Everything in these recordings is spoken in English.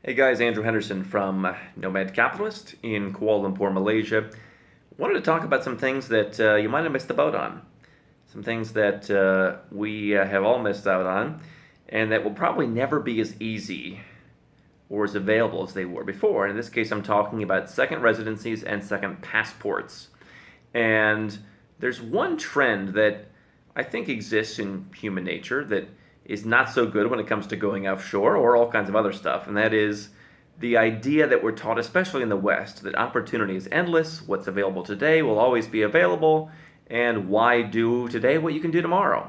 Hey guys, Andrew Henderson from Nomad Capitalist in Kuala Lumpur, Malaysia. Wanted to talk about some things that you might have missed the boat on. Some things that we have all missed out on, and that will probably never be as easy or as available as they were before. In this case, I'm talking about second residencies and second passports. And there's one trend that I think exists in human nature that is not so good when it comes to going offshore or all kinds of other stuff, and that is the idea that we're taught, especially in the West, that opportunity is endless, what's available today will always be available, and why do today what you can do tomorrow?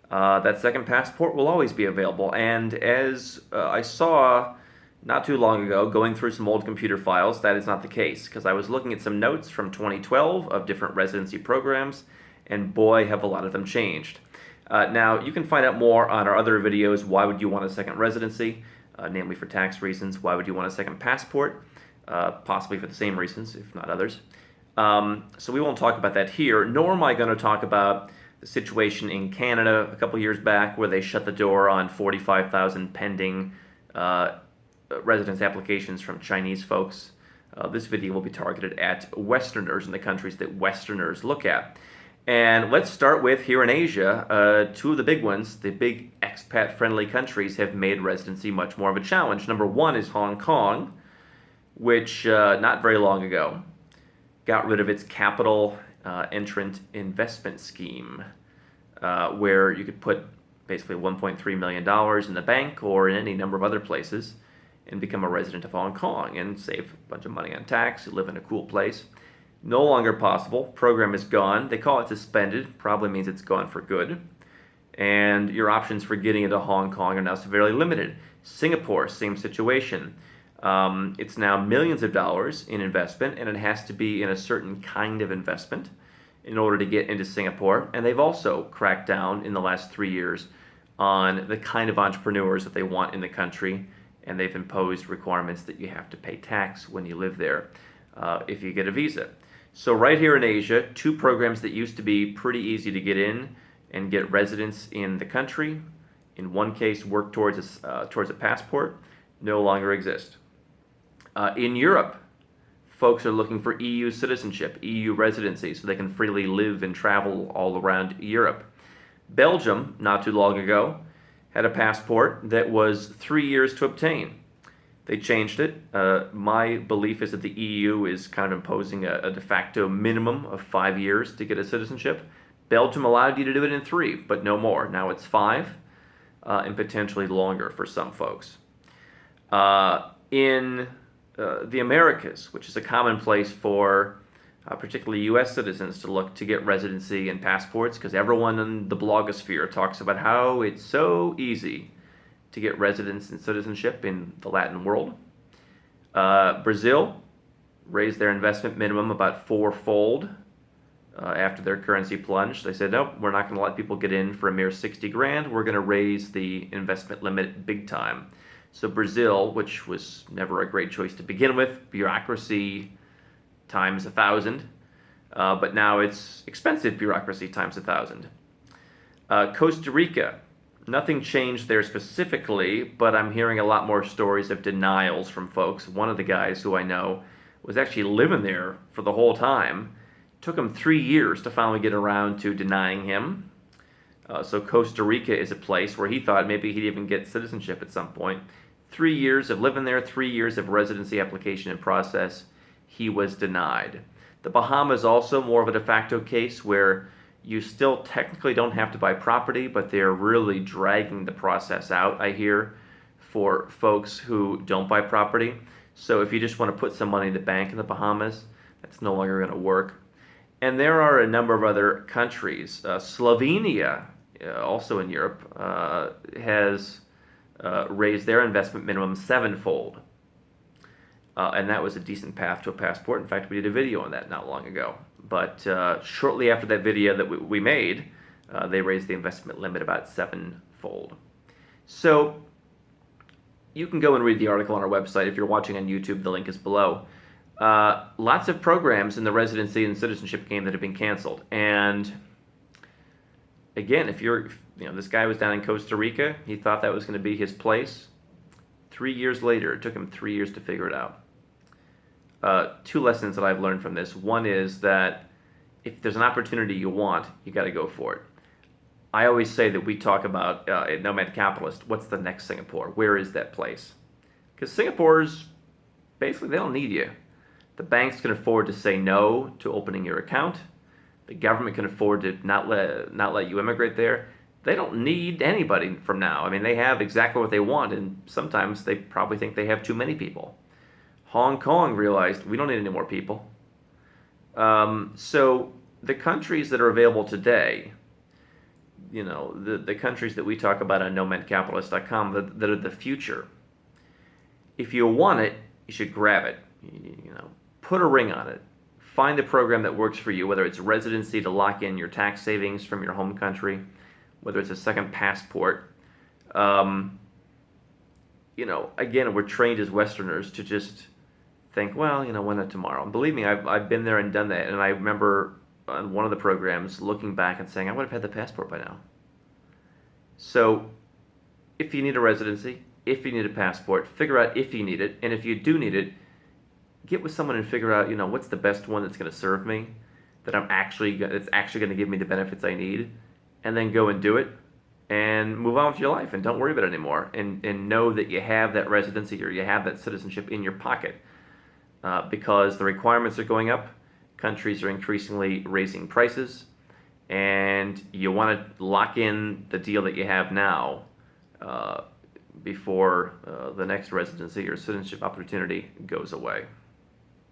That second passport will always be available, and as I saw not too long ago, going through some old computer files, that is not the case, because I was looking at some notes from 2012 of different residency programs, and boy, have a lot of them changed. Now, you can find out more on our other videos. Why would you want a second residency? Namely for tax reasons. Why would you want a second passport? Possibly for the same reasons, if not others. So we won't talk about that here, nor am I going to talk about the situation in Canada a couple years back where they shut the door on 45,000 pending residence applications from Chinese folks. This video will be targeted at Westerners in the countries that Westerners look at. And let's start with here in Asia, two of the big ones, the big expat-friendly countries have made residency much more of a challenge. Number one is Hong Kong, which not very long ago got rid of its capital entrant investment scheme, where you could put basically $1.3 million in the bank or in any number of other places and become a resident of Hong Kong and save a bunch of money on tax, live in a cool place. No longer possible. Program is gone. They call it suspended. Probably means it's gone for good. And your options for getting into Hong Kong are now severely limited. Singapore, same situation. It's now millions of dollars in investment, and it has to be in a certain kind of investment in order to get into Singapore. And they've also cracked down in the last 3 years on the kind of entrepreneurs that they want in the country, and they've imposed requirements that you have to pay tax when you live there if you get a visa. So right here in Asia, two programs that used to be pretty easy to get in and get residence in the country, in one case work towards a passport, no longer exist. In Europe, folks are looking for EU citizenship, EU residency, so they can freely live and travel all around Europe. Belgium, not too long ago, had a passport that was 3 years to obtain. They changed it. My belief is that the EU is kind of imposing a de facto minimum of 5 years to get a citizenship. Belgium allowed you to do it in 3, but no more. Now it's 5, and potentially longer for some folks. In the Americas, which is a common place for particularly U.S. citizens to look to get residency and passports, because everyone in the blogosphere talks about how it's so easy to get residence and citizenship in the Latin world. Brazil raised their investment minimum about 4-fold after their currency plunged. They said, nope, we're not going to let people get in for a mere 60 grand. We're going to raise the investment limit big time. So Brazil, which was never a great choice to begin with, bureaucracy times 1,000, but now it's expensive bureaucracy times 1,000. Costa Rica, nothing changed there specifically, but I'm hearing a lot more stories of denials from folks. One of the guys who I know was actually living there for the whole time. It took him 3 years to finally get around to denying him. So Costa Rica is a place where he thought maybe he'd even get citizenship at some point. 3 years of living there, 3 years of residency application and process, he was denied. The Bahamas also more of a de facto case where you still technically don't have to buy property, but they're really dragging the process out, I hear, for folks who don't buy property. So if you just want to put some money in the bank in the Bahamas, that's no longer going to work. And there are a number of other countries. Slovenia, also in Europe, has raised their investment minimum 7-fold. And that was a decent path to a passport. In fact, we did a video on that not long ago. But shortly after that video that we made, they raised the investment limit about 7-fold. So you can go and read the article on our website. If you're watching on YouTube, the link is below. Lots of programs in the residency and citizenship game that have been canceled. And again, if you're, this guy was down in Costa Rica, he thought that was going to be his place. 3 years later, it took him 3 years to figure it out. Two lessons that I've learned from this. One is that if there's an opportunity you want, you got to go for it. I always say that we talk about at Nomad Capitalist, what's the next Singapore? Where is that place? Because Singapore's basically, they don't need you. The banks can afford to say no to opening your account. The government can afford to not let you immigrate there. They don't need anybody from now. I mean, they have exactly what they want, and sometimes they probably think they have too many people. Hong Kong realized we don't need any more people. So the countries that are available today, the countries that we talk about on nomadcapitalist.com that are the future, if you want it, you should grab it. Put a ring on it. Find a program that works for you, whether it's residency to lock in your tax savings from your home country, whether it's a second passport. Again, we're trained as Westerners to just think, well, why not tomorrow? And believe me, I've been there and done that. And I remember on one of the programs looking back and saying, I would have had the passport by now. So if you need a residency, if you need a passport, figure out if you need it. And if you do need it, get with someone and figure out, what's the best one that's going to serve me, that's actually going to give me the benefits I need, and then go and do it and move on with your life and don't worry about it anymore. And know that you have that residency or you have that citizenship in your pocket because the requirements are going up, countries are increasingly raising prices, and you want to lock in the deal that you have now before the next residency or citizenship opportunity goes away.